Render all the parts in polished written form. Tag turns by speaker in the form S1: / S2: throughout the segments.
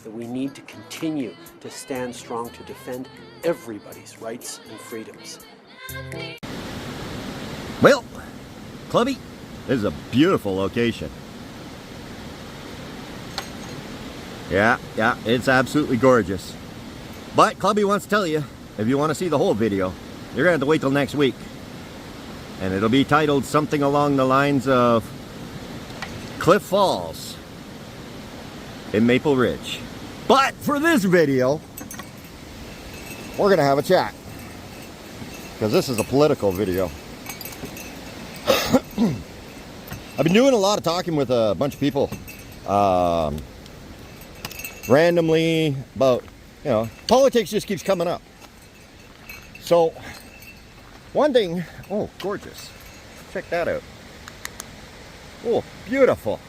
S1: that we need to continue to stand strong to defend everybody's rights and freedoms.
S2: Well, Clubby, this is a beautiful location. Yeah, it's absolutely gorgeous. But Clubby wants to tell you, if you want to see the whole video, you're going to have to wait till next week. And it'll be titled something along the lines of Cliff Falls in Maple Ridge. But for this video, we're going to have a chat. Because this is a political video. I've been doing a lot of talking with a bunch of people. Randomly about, you know, politics just keeps coming up. So, one thing, oh, gorgeous. Check that out. Oh, beautiful.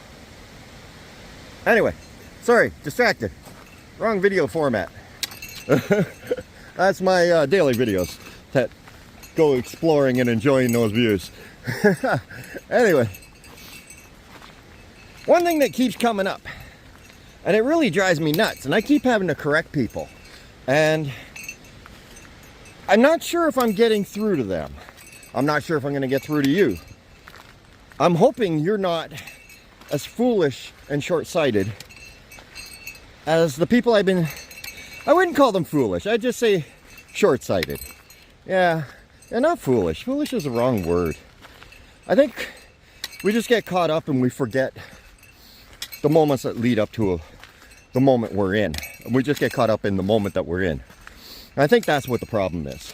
S2: Anyway, sorry, distracted. Wrong video format. That's my daily videos that go exploring and enjoying those views. Anyway, one thing that keeps coming up, and it really drives me nuts, and I keep having to correct people, and I'm not sure if I'm getting through to them. I'm not sure if I'm going to get through to you. I'm hoping you're not as foolish and short-sighted as the people I wouldn't call them foolish. I'd just say short-sighted. Yeah, they're not foolish. Foolish is the wrong word. I think we just get caught up and we forget the moments that lead up to the moment we're in. We just get caught up in the moment that we're in. And I think that's what the problem is.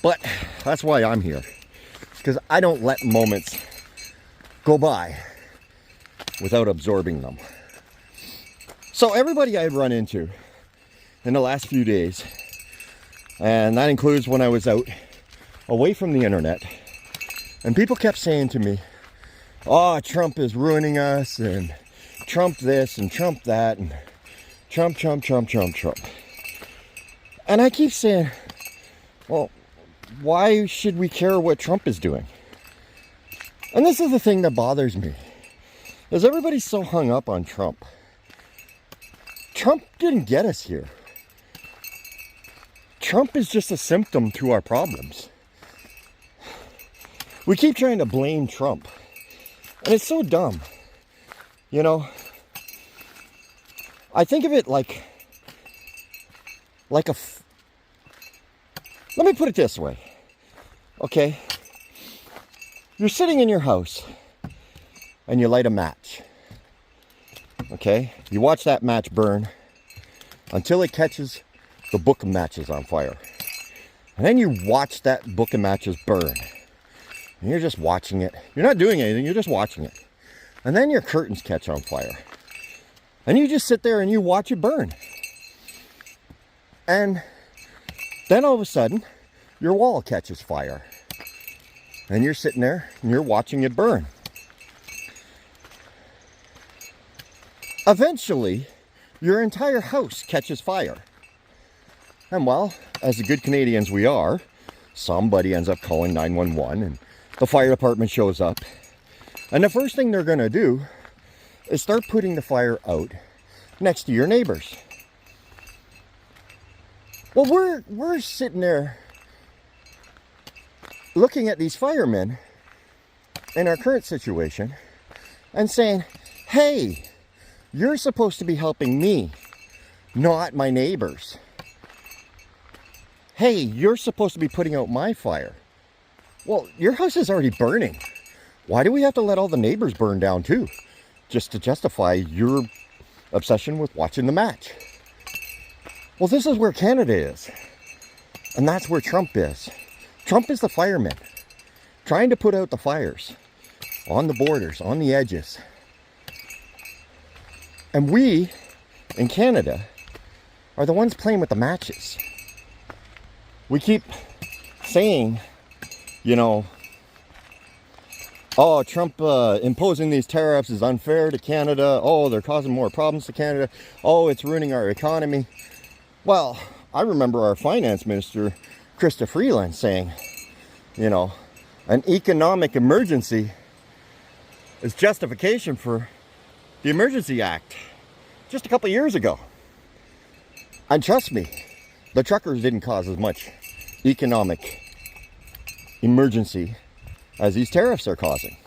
S2: But that's why I'm here. Because I don't let moments go by without absorbing them. So everybody I've run into in the last few days, and that includes when I was out away from the internet, and people kept saying to me, oh, Trump is ruining us, and Trump this, and Trump that, and Trump. And I keep saying, well, why should we care what Trump is doing? And this is the thing that bothers me, is everybody's so hung up on Trump. Trump didn't get us here. Trump is just a symptom to our problems. We keep trying to blame Trump. And it's so dumb. You know, I think of it like let me put it this way. Okay? You're sitting in your house and you light a match. Okay? You watch that match burn until it catches the book of matches on fire. And then you watch that book of matches burn. And you're just watching it. You're not doing anything, you're just watching it. And then your curtains catch on fire. And you just sit there and you watch it burn. And then all of a sudden, your wall catches fire. And you're sitting there and you're watching it burn. Eventually, your entire house catches fire. And well, as the good Canadians we are, somebody ends up calling 911 and the fire department shows up. And the first thing they're going to do is start putting the fire out next to your neighbors. Well, we're sitting there looking at these firemen in our current situation and saying, hey, you're supposed to be helping me, not my neighbors. Hey, you're supposed to be putting out my fire. Well, your house is already burning. Why do we have to let all the neighbors burn down too? Just to justify your obsession with watching the match. Well, this is where Canada is. And that's where Trump is. Trump is the fireman, trying to put out the fires on the borders, on the edges. And we, in Canada, are the ones playing with the matches. We keep saying, you know, oh, Trump imposing these tariffs is unfair to Canada. Oh, they're causing more problems to Canada. Oh, it's ruining our economy. Well, I remember our finance minister, Chrystia Freeland, saying, you know, an economic emergency is justification for the Emergency Act. just a couple of years ago. And trust me, the truckers didn't cause as much economic emergency as these tariffs are causing.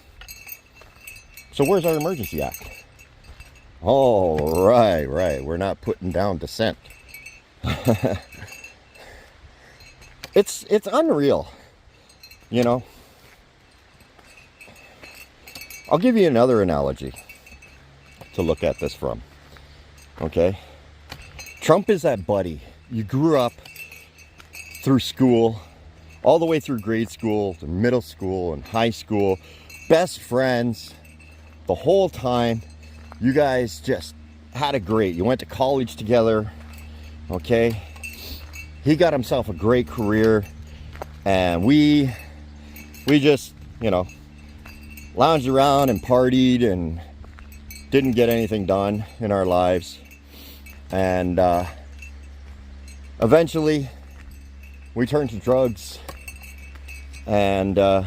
S2: So where's our Emergency Act? Oh, right. We're not putting down dissent. It's unreal, you know. I'll give you another analogy to look at this from. Okay? Trump is that buddy. You grew up through school, all the way through grade school, to middle school and high school, best friends the whole time. You guys just had it great. You went to college together, okay? He got himself a great career, and we just, you know, lounged around and partied and didn't get anything done in our lives. And eventually we turned to drugs, and all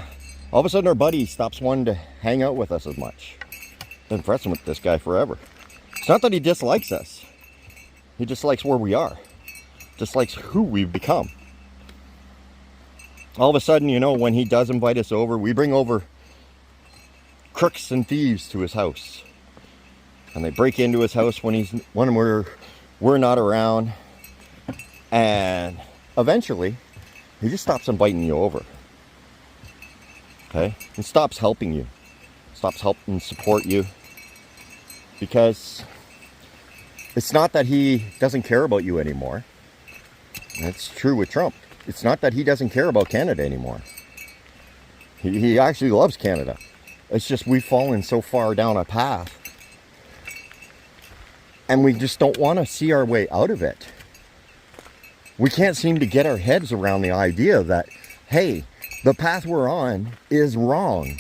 S2: of a sudden our buddy stops wanting to hang out with us as much. Been friends with this guy forever. It's not that he dislikes us. He just likes where we are. Just likes who we've become. All of a sudden, you know, when he does invite us over, we bring over crooks and thieves to his house. And they break into his house when we're not around. And eventually, he just stops inviting you over. Okay? He stops helping you. Stops helping support you. Because it's not that he doesn't care about you anymore. That's true with Trump. It's not that he doesn't care about Canada anymore. He actually loves Canada. It's just we've fallen so far down a path. And we just don't want to see our way out of it. We can't seem to get our heads around the idea that, hey, the path we're on is wrong.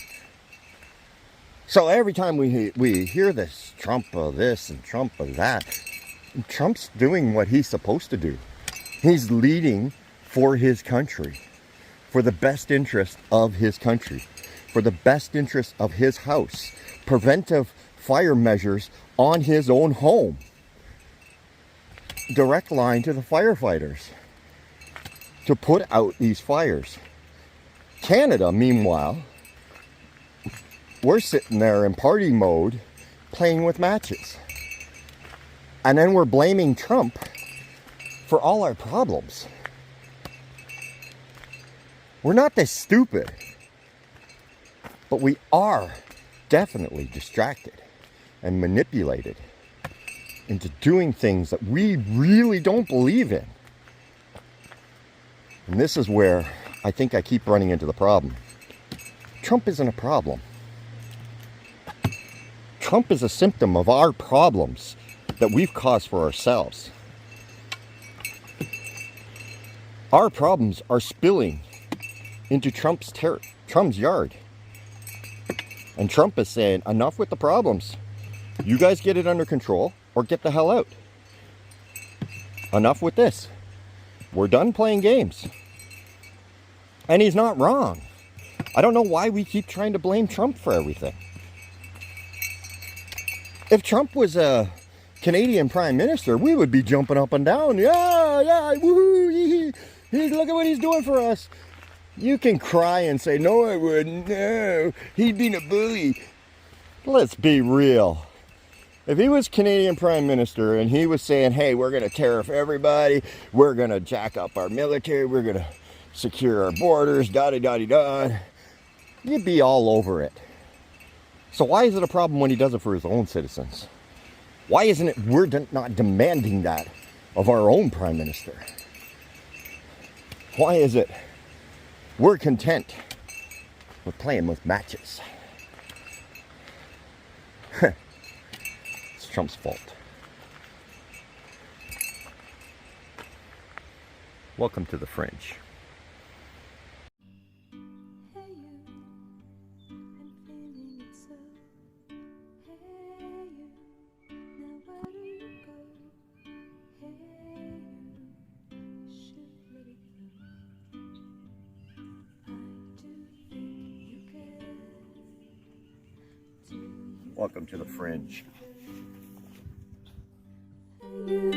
S2: So every time we hear this, Trump of this and Trump of that, Trump's doing what he's supposed to do. He's leading for his country, for the best interest of his country, for the best interest of his house, preventive fire measures on his own home, direct line to the firefighters to put out these fires. Canada, meanwhile, we're sitting there in party mode playing with matches. And then we're blaming Trump for all our problems. We're not this stupid, but we are definitely distracted and manipulated into doing things that we really don't believe in. And this is where I think I keep running into the problem. Trump isn't a problem. Trump is a symptom of our problems that we've caused for ourselves. Our problems are spilling into Trump's yard. And Trump is saying, enough with the problems. You guys get it under control or get the hell out. Enough with this. We're done playing games. And he's not wrong. I don't know why we keep trying to blame Trump for everything. If Trump was a Canadian Prime Minister, we would be jumping up and down. Yeah, woohoo, look at what he's doing for us. You can cry and say, no, I wouldn't. No, he'd be a bully. Let's be real. If he was Canadian Prime Minister and he was saying, hey, we're going to tariff everybody, we're going to jack up our military, we're going to secure our borders, da-da-da-da-da, you'd be all over it. So why is it a problem when he does it for his own citizens? Why isn't it we're not demanding that of our own Prime Minister? Why is it we're content with playing with matches? It's Trump's fault. Welcome to the Fringe. Welcome to the Fringe.
S3: you.